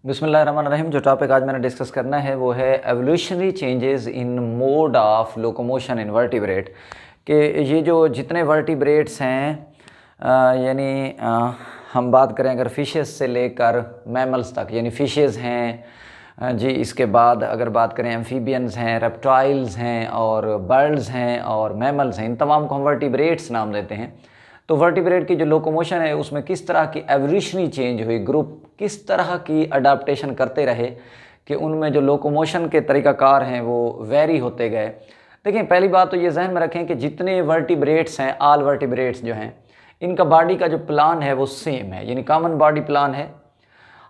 बिस्मिल्लाहिर्रहमानिर्रहीम। जो टॉपिक आज मैंने डिस्कस करना है वो है evolutionary changes in mode of locomotion in vertebrate. कि ये जो जितने वर्टिब्रेट्स हैं यानी हम बात करें अगर फिशेस से लेकर मैमल्स तक, यानी फिशेस हैं जी, इसके बाद अगर बात करें एम्फीबियंस हैं, रेप्टाइल्स हैं और बर्ड्स हैं और मैमल्स हैं, इन तमाम को हम वर्टिब्रेट्स नाम देते हैं। तो वर्टिब्रेट की जो लोकोमोशन है उसमें किस तरह की एवोल्यूशनरी चेंज हुई, ग्रुप किस तरह की अडाप्टेशन करते रहे कि उनमें जो लोकोमोशन के तरीक़ाकार हैं वो वेरी होते गए। देखिए, पहली बात तो ये जहन में रखें कि जितने वर्टिब्रेट्स हैं, ऑल वर्टिब्रेट्स जो हैं, इनका बॉडी का जो प्लान है वो सेम है, यानी कॉमन बॉडी प्लान है।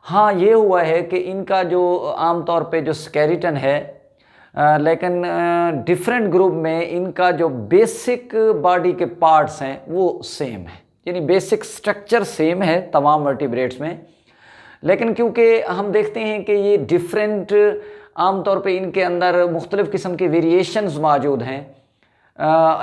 हाँ, ये हुआ है कि इनका जो आम तौर पे जो स्केलेटन है, लेकिन डिफरेंट ग्रुप में इनका जो बेसिक बॉडी के पार्ट्स हैं वो सेम है, यानी बेसिक स्ट्रक्चर सेम है तमाम वर्टिब्रेट्स में। लेकिन क्योंकि हम देखते हैं कि ये डिफरेंट, आम तौर पे इनके अंदर मुख्तलिफ़ किस्म के वेरिएशंस मौजूद हैं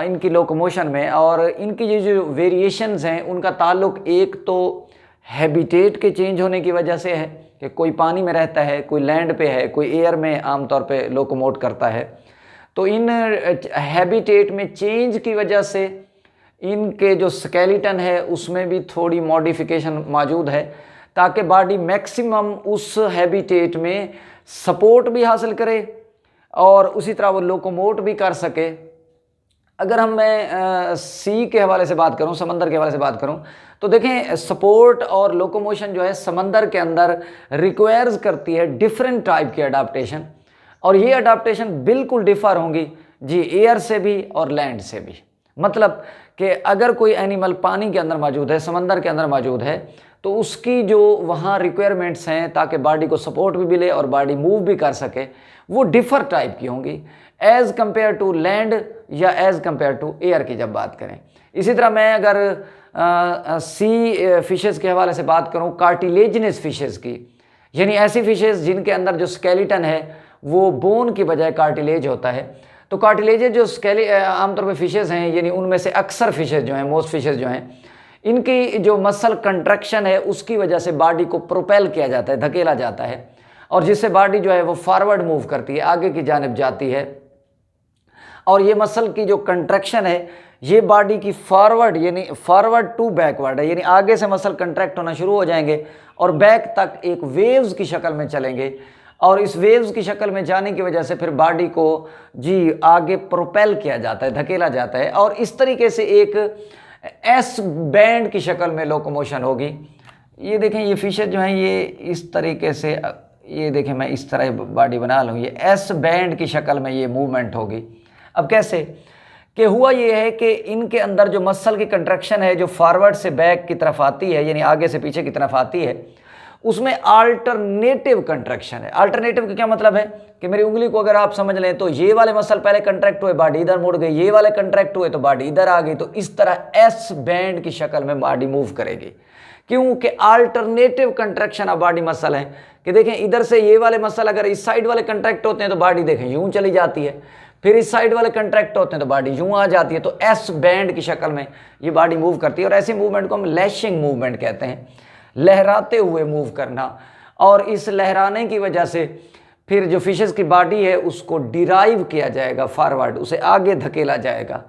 इनकी लोकोमोशन में, और इनकी ये जो वेरिएशंस हैं उनका ताल्लुक एक तो हैबिटेट के चेंज होने की वजह से है कि कोई पानी में रहता है, कोई लैंड पे है, कोई एयर में आम तौर पे लोकोमोट करता है। तो इन हैबिटेट में चेंज की वजह से इनके जो स्केलेटन है उसमें भी थोड़ी मॉडिफिकेशन मौजूद है ताकि बॉडी मैक्सिमम उस हैबिटेट में सपोर्ट भी हासिल करे और उसी तरह वो लोकोमोट भी कर सके। अगर मैं सी के हवाले से बात करूं, समंदर के हवाले से बात करूं, तो देखें सपोर्ट और लोकोमोशन जो है समंदर के अंदर रिक्वायर्स करती है डिफरेंट टाइप की अडाप्टेशन, और ये अडाप्टेशन बिल्कुल डिफ़र होंगी जी एयर से भी और लैंड से भी। मतलब कि अगर कोई एनिमल पानी के अंदर मौजूद है, समंदर के अंदर मौजूद है, तो उसकी जो वहाँ रिक्वायरमेंट्स हैं ताकि बॉडी को सपोर्ट भी मिले और बॉडी मूव भी कर सके, वो डिफ़र टाइप की होंगी एज़ कम्पेयर टू लैंड या एज़ कम्पेयर टू एयर की जब बात करें। इसी तरह मैं अगर सी फिशेज़ के हवाले से बात करूँ, कार्टिलेजिनस फिशेज़ की, यानी ऐसी फिशेज़ जिनके अंदर जो स्केलेटन है वो बोन की बजाय कार्टिलेज होता है। तो कार्टिलेज जो आमतौर पर फिशेज़ हैं, यानी उनमें से अक्सर फिशेज़ जो हैं, मोस्ट फिशेज़ जो हैं, इनकी जो मसल कंट्रैक्शन है उसकी वजह से बॉडी को प्रोपेल किया जाता है, धकेला जाता है, और जिससे बॉडी जो है वो फॉरवर्ड मूव करती है, आगे की जानिब जाती है। और ये मसल की जो कंट्रैक्शन है ये बॉडी की फॉरवर्ड, यानी फॉरवर्ड टू बैकवर्ड है, यानी आगे से मसल कंट्रैक्ट होना शुरू हो जाएंगे और बैक तक एक वेव्स की शक्ल में चलेंगे, और इस वेव्स की शक्ल में जाने की वजह से फिर बॉडी को जी आगे प्रोपेल किया जाता है, धकेला जाता है, और इस तरीके से एक एस बैंड की शक्ल में लोकोमोशन होगी। ये देखें, ये फिशेज जो हैं ये इस तरीके से, ये देखें मैं इस तरह बॉडी बना लूँ, ये एस बैंड की शक्ल में ये मूवमेंट होगी। अब कैसे कि हुआ ये है कि इनके अंदर जो मसल की कंट्रैक्शन है जो फॉरवर्ड से बैक की तरफ आती है, यानी आगे से पीछे की तरफ आती है, उसमें अल्टरनेटिव कंट्रैक्शन है। अल्टरनेटिव का क्या मतलब है कि मेरी उंगली को अगर आप समझ लें तो ये वाले मसल पहले कंट्रैक्ट हुए, बॉडी इधर मुड़ गई, ये वाले कंट्रैक्ट हुए तो बॉडी इधर आ गई, तो इस तरह एस बैंड की शक्ल में बॉडी मूव करेगी, क्योंकि alternative contraction of body muscle है। कि देखें, इधर से ये वाले मसल अगर इस साइड वाले कंट्रैक्ट होते हैं तो बॉडी देखें यूं चली जाती है, फिर इस साइड वाले कंट्रैक्ट होते हैं तो बॉडी यूं आ जाती है, तो एस बैंड की शक्ल में ये बॉडी मूव करती है। और ऐसी मूवमेंट को हम लैशिंग मूवमेंट कहते हैं, लहराते हुए मूव करना। और इस लहराने की वजह से फिर जो फिशेस की बॉडी है उसको डिराइव किया जाएगा फॉरवर्ड, उसे आगे धकेला जाएगा।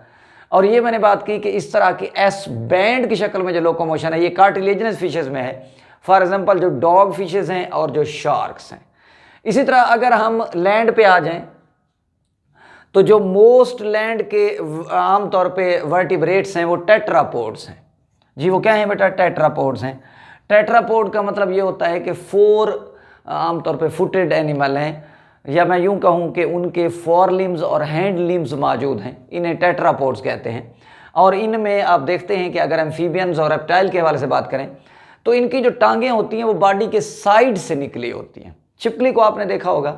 और ये मैंने बात की कि इस तरह की एस बैंड की शक्ल में जो लोकोमोशन है ये कार्टिलेजिनस फिशेस में है, फॉर एग्जांपल जो डॉग फिशेस हैं और जो शार्क्स हैं। इसी तरह अगर हम लैंड पे आ जाएं तो जो मोस्ट लैंड के आमतौर पे वर्टिब्रेट्स हैं वो टेट्रापोड्स हैं जी। वो क्या हैं बेटा? टेट्रापोड्स हैं। टेट्रापोड का मतलब ये होता है कि 4 आमतौर पे फुटेड एनिमल हैं, या मैं यूं कहूं कि उनके 4 लिम्स और हैंड लिम्स मौजूद हैं, इन्हें टेट्रापोड्स कहते हैं। और इनमें आप देखते हैं कि अगर एम्फीबियंस और रेप्टाइल के हवाले से बात करें तो इनकी जो टांगें होती हैं वो बॉडी के साइड से निकली होती हैं। छिपकली को आपने देखा होगा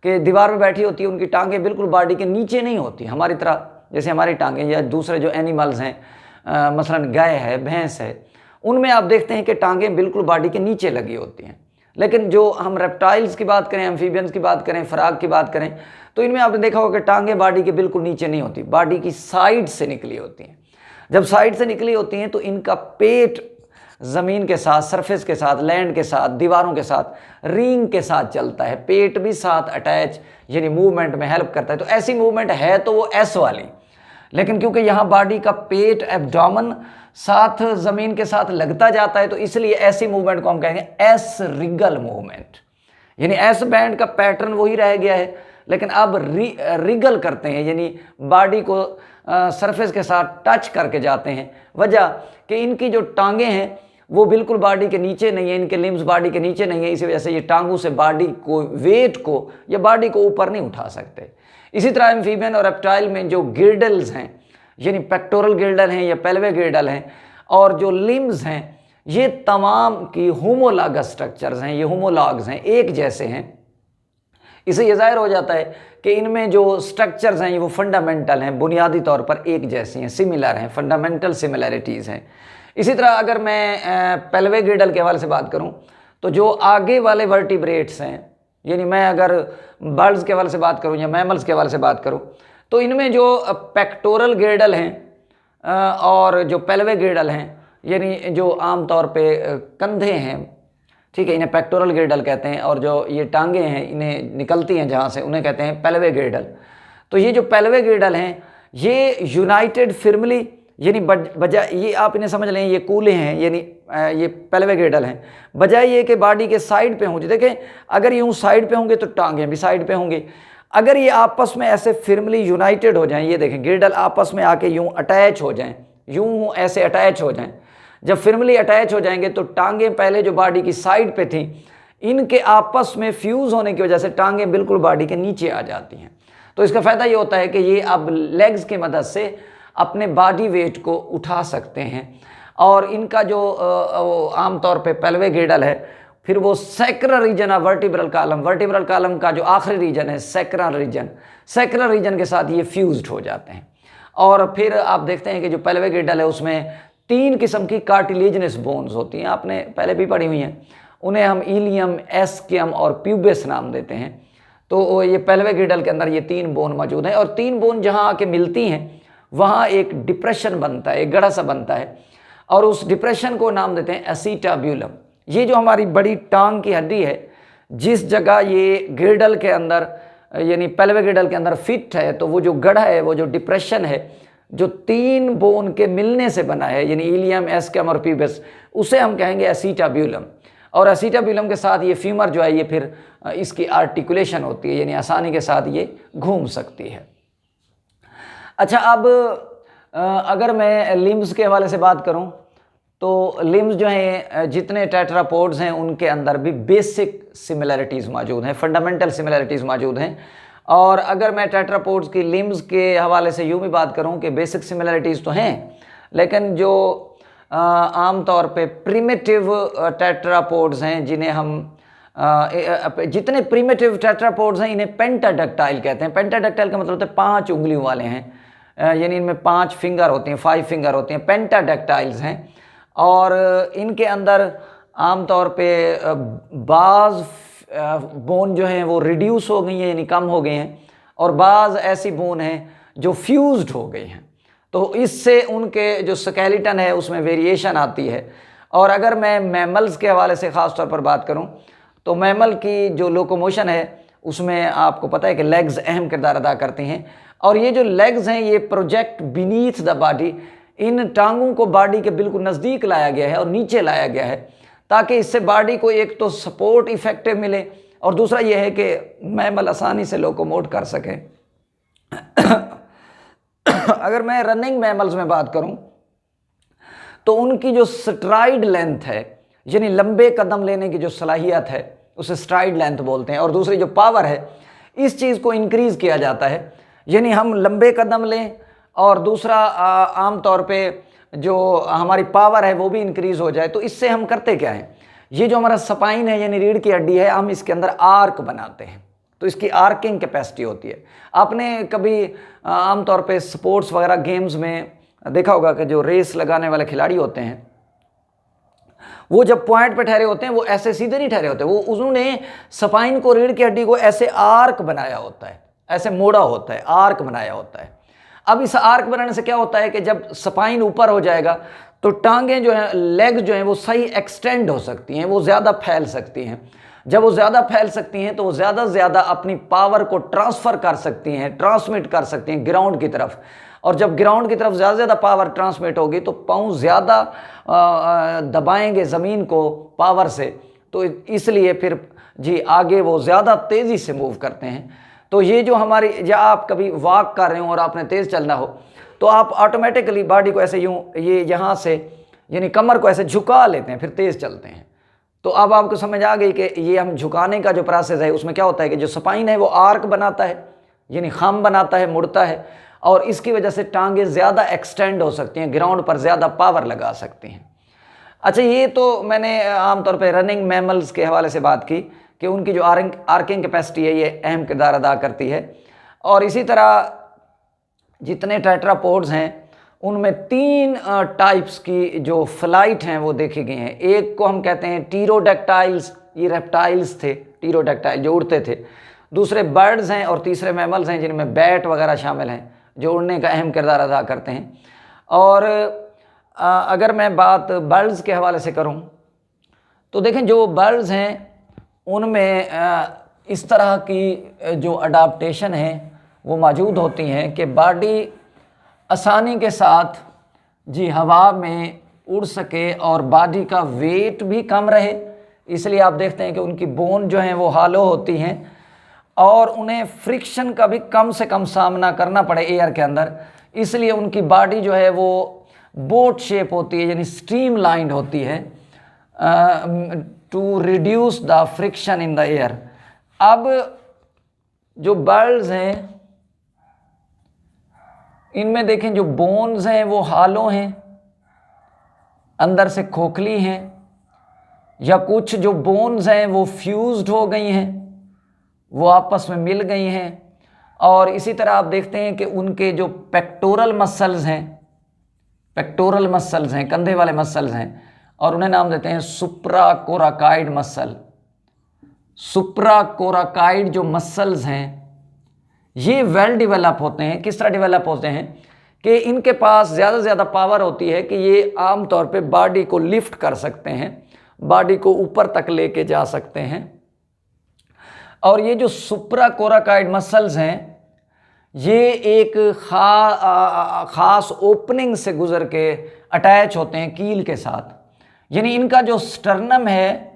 कि दीवार में बैठी होती है, उनकी टांगें बिल्कुल बॉडी के नीचे नहीं होती हमारी तरह, जैसे हमारी टांगें या दूसरे जो एनिमल्स हैं मसलन गाय है, भैंस है, उनमें आप देखते हैं कि टांगें बिल्कुल बॉडी के नीचे लगी होती हैं। लेकिन जो हम रेप्टाइल्स की बात करें, एम्फीबियंस की बात करें, फ्रॉग की बात करें, तो इनमें आपने देखा होगा कि टांगें बॉडी के बिल्कुल नीचे नहीं होती, बॉडी की साइड से निकली होती हैं। जब साइड से निकली होती हैं तो इनका पेट ज़मीन के साथ, सरफेस के साथ, लैंड के साथ, दीवारों के साथ, रिंग के साथ चलता है। पेट भी साथ अटैच यानी मूवमेंट में हेल्प करता है। तो ऐसी मूवमेंट है तो वो एस वाली, लेकिन क्योंकि यहाँ बॉडी का पेट एब्डोमेन साथ ज़मीन के साथ लगता जाता है तो इसलिए ऐसी मूवमेंट को हम कहेंगे एस रिगल मूवमेंट। यानी एस बैंड का पैटर्न वही रह गया है, लेकिन अब रिगल करते हैं, यानी बॉडी को सरफेस के साथ टच करके जाते हैं। वजह कि इनकी जो टांगे हैं वो बिल्कुल बॉडी के नीचे नहीं है, इनके लिम्स बॉडी के नीचे नहीं है, इसी वजह से ये टांगों से बॉडी को, वेट को या बॉडी को ऊपर नहीं उठा सकते। इसी तरह एम्फीबियन और रेप्टाइल में जो गिर्डल्स हैं, यानी पेक्टोरल गिर्डल हैं या पेल्विक गिर्डल हैं, और जो लिम्स हैं, ये तमाम की होमोलॉगस स्ट्रक्चर्स हैं, ये होमोलॉग्स हैं, एक जैसे हैं। इससे ये जाहिर हो जाता है कि इनमें जो स्ट्रक्चर्स हैं वो फंडामेंटल हैं, बुनियादी तौर पर एक जैसी हैं, सिमिलर हैं, फंडामेंटल सिमिलैरिटीज़ हैं। इसी तरह अगर मैं पेल्विक गिर्डल के हवाले से बात करूं तो जो आगे वाले वर्टिब्रेट्स हैं, यानी मैं अगर बर्ड्स के हवाले से बात करूं या मैमल्स के हवाले से बात करूं तो इनमें जो पेक्टोरल गिर्डल हैं और जो पेल्विक गिर्डल हैं, यानी जो आम तौर पे कंधे हैं, ठीक है, इन्हें पेक्टोरल गिर्डल कहते हैं, और जो ये टांगे हैं इन्हें निकलती हैं जहाँ से, उन्हें कहते हैं पेल्विक गिर्डल। तो ये जो पेल्विक गिर्डल हैं ये यूनाइटेड फिर्मली, यानी बजाय ये आप इन्हें समझ लें ये कूले हैं, यानी ये पेल्विक गिर्डल हैं, बजाय ये कि बॉडी के साइड पे हों। देखें अगर यूँ साइड पे होंगे तो टांगें भी साइड पे होंगी। अगर ये आपस में ऐसे फिर्मली यूनाइटेड हो जाएं, ये देखें गिर्डल आपस में आके यूँ अटैच हो जाएं, यूँ ऐसे अटैच हो जाएं, जब फिर्मली अटैच हो जाएंगे तो टांगें पहले जो बॉडी की साइड पे थी, इनके आपस में फ्यूज़ होने की वजह से टांगें बिल्कुल बॉडी के नीचे आ जाती हैं। तो इसका फ़ायदा ये होता है कि ये अब लेग्स की मदद से अपने बॉडी वेट को उठा सकते हैं। और इनका जो आमतौर पे पेल्विक गिर्डल है, फिर वो sacral region of vertebral column का जो आखिरी रीजन है सैक्रल रीजन के साथ ये फ्यूज्ड हो जाते हैं। और फिर आप देखते हैं कि जो पेल्विक गिर्डल है उसमें 3 किस्म की कार्टिलेजिनस बोन्स होती हैं, आपने पहले भी पढ़ी हुई हैं। उन्हें हम इलियम, एस्कियम और प्यूबिस नाम देते हैं। तो ये पेल्विक गिर्डल के अंदर ये 3 बोन मौजूद हैं, और 3 बोन जहाँ आके मिलती हैं वहाँ एक डिप्रेशन बनता है, एक गड़ा सा बनता है, और उस डिप्रेशन को नाम देते हैं एसीटाब्यूलम। ये जो हमारी बड़ी टांग की हड्डी है, जिस जगह ये गिर्डल के अंदर यानी पेल्विक गिर्डल के अंदर फिट है, तो वो जो गड़ा है, वो जो डिप्रेशन है, जो 3 बोन के मिलने से बना है, यानी इलियम, एस्कियम और प्यूबिस, उसे हम कहेंगे एसीटाब्यूलम। और एसीटाब्यूलम के साथ ये फीमर जो है ये फिर इसकी आर्टिकुलेशन होती है, यानी आसानी के साथ ये घूम सकती है। अच्छा, अब अगर मैं लिम्स के हवाले से बात करूं तो लिम्स जो हैं, जितने टेट्रापोड्स हैं उनके अंदर भी बेसिक सिमिलैरिटीज़ मौजूद हैं, फंडामेंटल सिमिलैरिटीज़ मौजूद हैं। और अगर मैं टेट्रापोड्स की लिम्स के हवाले से यूँ भी बात करूं कि बेसिक सिमिलैरिटीज़ तो हैं, लेकिन जो आम तौर पे प्रिमिटिव टेट्रापोड्स हैं, जिन्हें हम जितने प्रिमिटिव टेट्रापोड्स हैं इन्हें पेंटाडक्टाइल कहते हैं। पेंटाडक्टाइल का मतलब होता है 5 उंगलियों वाले हैं, यानी इनमें 5 फिंगर होती हैं, 5 फिंगर होती हैं, पेंटाडक्टाइल्स हैं। और इनके अंदर आम तौर पे बाज़ बोन जो हैं वो रिड्यूस हो गई हैं, यानी कम हो गए हैं, और बाज़ ऐसी बोन हैं जो फ्यूज्ड हो गई हैं। तो इससे उनके जो स्केलेटन है उसमें वेरिएशन आती है। और अगर मैं मैमल्स के हवाले से ख़ास तौर पर बात करूं तो मैमल की जो लोकोमोशन है उसमें आपको पता है कि लेग्स अहम किरदार अदा करती हैं। और ये जो लेग्स हैं ये प्रोजेक्ट बीनीथ द बॉडी, इन टांगों को बॉडी के बिल्कुल नज़दीक लाया गया है और नीचे लाया गया है, ताकि इससे बॉडी को एक तो सपोर्ट इफेक्टिव मिले, और दूसरा ये है कि मैमल आसानी से लोकोमोट कर सकें। अगर मैं रनिंग मैमल्स में बात करूं तो उनकी जो स्ट्राइड लेंथ है, यानी लंबे कदम लेने की जो सलाहियत है, उसे स्ट्राइड लेंथ बोलते हैं। और दूसरी जो पावर है, इस चीज़ को इंक्रीज़ किया जाता है, यानी हम लंबे कदम लें, और दूसरा आम तौर पे जो हमारी पावर है वो भी इंक्रीज़ हो जाए। तो इससे हम करते क्या हैं, ये जो हमारा स्पाइन है यानी रीढ़ की हड्डी है, हम इसके अंदर आर्क बनाते हैं, तो इसकी आर्किंग कैपेसिटी होती है। आपने कभी आमतौर पे स्पोर्ट्स वगैरह गेम्स में देखा होगा कि जो रेस लगाने वाले खिलाड़ी होते हैं वो जब पॉइंट पे ठहरे होते हैं वो ऐसे सीधे नहीं ठहरे होते, वो उन्होंने स्पाइन को, रीढ़ की हड्डी को ऐसे आर्क बनाया होता है, ऐसे मोड़ा होता है, आर्क बनाया होता है। अब इस आर्क बनाने से क्या होता है कि जब स्पाइन ऊपर हो जाएगा तो टांगें जो हैं, लेग जो हैं, वो सही एक्सटेंड हो सकती हैं, वो ज़्यादा फैल सकती हैं। जब वो ज़्यादा फैल सकती हैं तो वो ज़्यादा से ज़्यादा अपनी पावर को ट्रांसफ़र कर सकती हैं, ट्रांसमिट कर सकती हैं ग्राउंड की तरफ। और जब ग्राउंड की तरफ ज़्यादा से ज़्यादा पावर ट्रांसमिट होगी तो पाँव ज़्यादा दबाएंगे ज़मीन को पावर से, तो इसलिए फिर जी आगे वो ज़्यादा तेज़ी से मूव करते हैं। तो ये जो हमारी, या आप कभी वॉक कर रहे हो और आपने तेज़ चलना हो तो आप ऑटोमेटिकली बॉडी को ऐसे यूँ, ये यहाँ से यानी कमर को ऐसे झुका लेते हैं, फिर तेज़ चलते हैं। तो अब आपको समझ आ गई कि ये हम झुकाने का जो प्रोसेस है उसमें क्या होता है कि जो स्पाइन है वो आर्क बनाता है, यानी खाम बनाता है, मुड़ता है, और इसकी वजह से टांगें ज़्यादा एक्सटेंड हो सकती हैं, ग्राउंड पर ज़्यादा पावर लगा सकती हैं। अच्छा, ये तो मैंने आमतौर पे रनिंग मैमल्स के हवाले से बात की कि उनकी जो आर्किंग कैपेसिटी है ये अहम किरदार अदा करती है। और इसी तरह जितने टेट्रापोड्स हैं उनमें 3 टाइप्स की जो फ्लाइट हैं वो देखी गई हैं। एक को हम कहते हैं टीरोडेक्टाइल्स, ये रेप्टाइल्स थे, टीरोडेक्टाइल जो उड़ते थे। दूसरे बर्ड्स हैं और तीसरे मैमल्स हैं जिनमें बैट वगैरह शामिल हैं जो उड़ने का अहम किरदार अदा करते हैं। और अगर मैं बात बर्ड्स के हवाले से करूं तो देखें जो बर्ड्स हैं उनमें इस तरह की जो अडाप्टेशन है वो मौजूद होती हैं कि बॉडी आसानी के साथ जी हवा में उड़ सके और बॉडी का वेट भी कम रहे। इसलिए आप देखते हैं कि उनकी बोन जो हैं वो हॉलो होती हैं और उन्हें फ्रिक्शन का भी कम से कम सामना करना पड़े एयर के अंदर। इसलिए उनकी बॉडी जो है वो बोट शेप होती है, यानी स्ट्रीम लाइंड होती है to reduce the friction in the air. अब जो बर्ड्स हैं इनमें देखें जो बोन्स हैं वो हॉलो हैं, अंदर से खोखली हैं, या कुछ जो बोन्स हैं वो फ्यूज्ड हो गई हैं, वो आपस में मिल गई हैं। और इसी तरह आप देखते हैं कि उनके जो पेक्टोरल मसल्स हैं, कंधे वाले मसल्स हैं, और उन्हें नाम देते हैं सुप्राकोराकाइड मसल। सुप्राकोराकाइड जो मसल्स हैं ये वेल डेवलप होते हैं। किस तरह डेवलप होते हैं कि इनके पास ज़्यादा से ज़्यादा पावर होती है कि ये आमतौर पे बॉडी को लिफ्ट कर सकते हैं, बॉडी को ऊपर तक लेके जा सकते हैं। और ये जो सुप्राकोराकाइड मसल्स हैं ये एक ख़ास ओपनिंग से गुजर के अटैच होते हैं कील के साथ, यानी इनका जो स्टर्नम है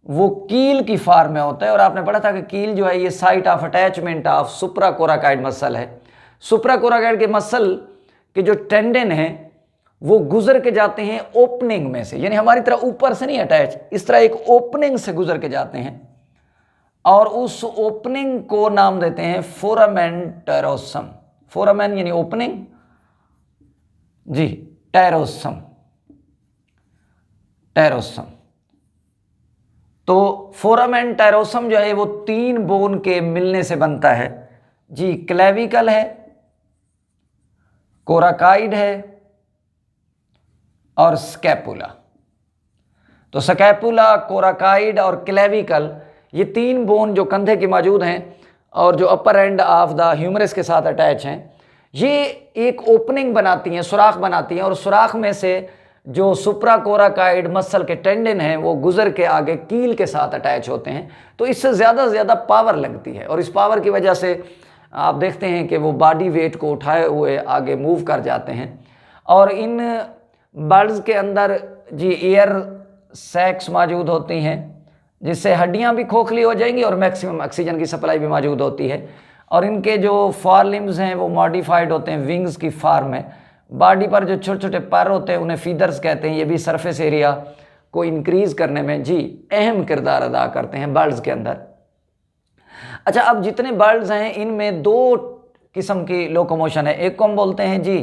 वो कील की फॉर्म में होता है। और आपने पढ़ा था कि कील जो है ये site of attachment of supracoracoid muscle है। सुप्राकोराकाइड के मसल के जो टेंडन हैं वो गुजर के जाते हैं ओपनिंग में से, यानी हमारी तरह ऊपर से नहीं अटैच, इस तरह एक ओपनिंग से गुजर के जाते हैं और उस ओपनिंग को नाम देते हैं फोरामेन टेरोसम। फोरामेन यानी ओपनिंग, जी टेरोसम। तो फोरामेन टेरोसम जो है वो 3 बोन के मिलने से बनता है जी। क्लेविकल है, कोराकाइड है और स्कैपुला। तो स्कैपुला, कोराकाइड और क्लेविकल ये 3 बोन जो कंधे की मौजूद हैं और जो अपर एंड ऑफ द ह्यूमरस के साथ अटैच हैं, ये एक ओपनिंग बनाती हैं, सुराख बनाती हैं, और सुराख में से जो सुप्राकोराकाइड मसल के टेंडन हैं वो गुजर के आगे कील के साथ अटैच होते हैं। तो इससे ज़्यादा से ज़्यादा पावर लगती है और इस पावर की वजह से आप देखते हैं कि वो बॉडी वेट को उठाए हुए आगे मूव कर जाते हैं। और इन बर्ड्स के अंदर जी एयर सैक्स मौजूद होती हैं जिससे हड्डियां भी खोखली हो जाएंगी और मैक्सिमम ऑक्सीजन की सप्लाई भी मौजूद होती है। और इनके जो फॉर लिम्स हैं वो मॉडिफाइड होते हैं विंग्स की फॉर्म में। बॉडी पर जो छोटे छोटे पर होते हैं उन्हें फीदर्स कहते हैं। ये भी सरफेस एरिया को इंक्रीज करने में जी अहम किरदार अदा करते हैं बर्ड्स के अंदर। अच्छा, अब जितने बर्ड्स हैं इनमें 2 किस्म की लोकोमोशन है। एक को हम बोलते हैं जी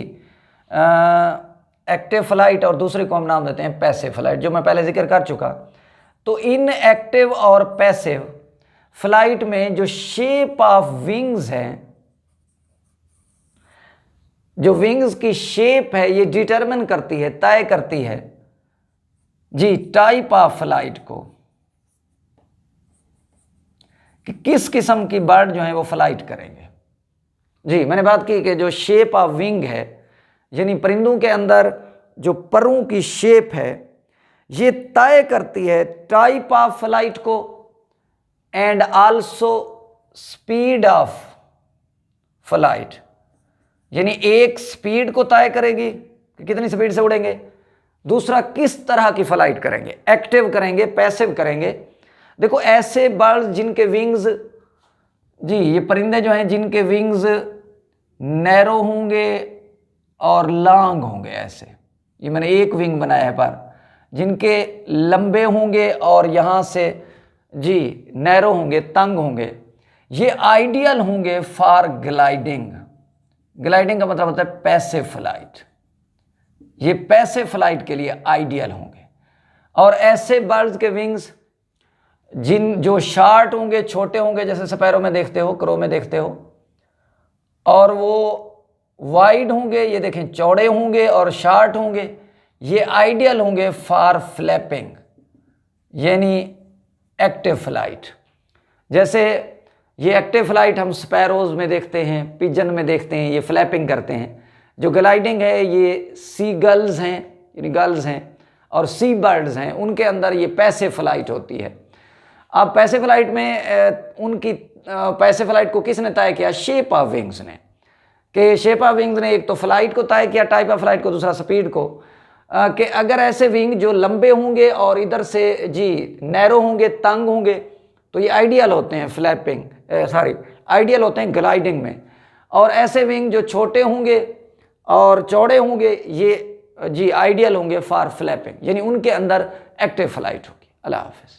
एक्टिव फ्लाइट और दूसरे को हम नाम देते हैं पैसिव फ्लाइट, जो मैं पहले जिक्र कर चुका। तो इन एक्टिव और पैसिव फ्लाइट में जो शेप ऑफ विंग्स है, जो विंग्स की शेप है ये डिटरमिन करती है, तय करती है जी टाइप ऑफ फ्लाइट को, कि किस किस्म की बर्ड जो है वो फ्लाइट करेंगे। जी मैंने बात की कि जो शेप ऑफ विंग है, यानी परिंदों के अंदर जो परों की शेप है ये तय करती है टाइप ऑफ फ्लाइट को and also speed of flight. यानी एक स्पीड को तय करेगी कि कितनी स्पीड से उड़ेंगे, दूसरा किस तरह की फ्लाइट करेंगे, एक्टिव करेंगे, पैसिव करेंगे। देखो ऐसे बर्ड्स जिनके विंग्स, जी ये परिंदे जो हैं जिनके विंग्स नैरो होंगे और लॉन्ग होंगे, ऐसे ये मैंने एक विंग बनाया है, पर जिनके लंबे होंगे और यहाँ से जी नैरो होंगे, तंग होंगे, ये आइडियल होंगे फॉर ग्लाइडिंग। ग्लाइडिंग का मतलब होता है पैसिव फ्लाइट। ये पैसिव फ्लाइट के लिए आइडियल होंगे। और ऐसे बर्ड्स के विंग्स जो शार्ट होंगे, छोटे होंगे, जैसे स्पैरो में देखते हो, क्रो में देखते हो, और वो वाइड होंगे, ये देखें चौड़े होंगे और शार्ट होंगे, ये आइडियल होंगे फॉर फ्लैपिंग यानी एक्टिव फ्लाइट। जैसे ये एक्टिव फ्लाइट हम स्पैरोज में देखते हैं, पिजन में देखते हैं, ये फ्लैपिंग करते हैं। जो ग्लाइडिंग है ये सी गल्स हैं यानी गर्ल्स हैं और सी बर्ड्स हैं, उनके अंदर ये पैसिव फ्लाइट होती है। अब पैसिव फ्लाइट में उनकी पैसिव फ्लाइट को किसने तय किया? शेप ऑफ विंग्स ने। कि शेप ऑफ विंग्स ने एक तो फ्लाइट को तय किया, टाइप ऑफ फ्लाइट को, दूसरा स्पीड को। कि अगर ऐसे विंग जो लंबे होंगे और इधर से जी नैरो होंगे, तंग होंगे, तो ये आइडियल होते हैं फ्लैपिंग, आइडियल होते हैं ग्लाइडिंग में। और ऐसे विंग जो छोटे होंगे और चौड़े होंगे, ये जी आइडियल होंगे फॉर फ्लैपिंग, यानी उनके अंदर एक्टिव फ्लाइट होगी। अल्लाह हाफिज़।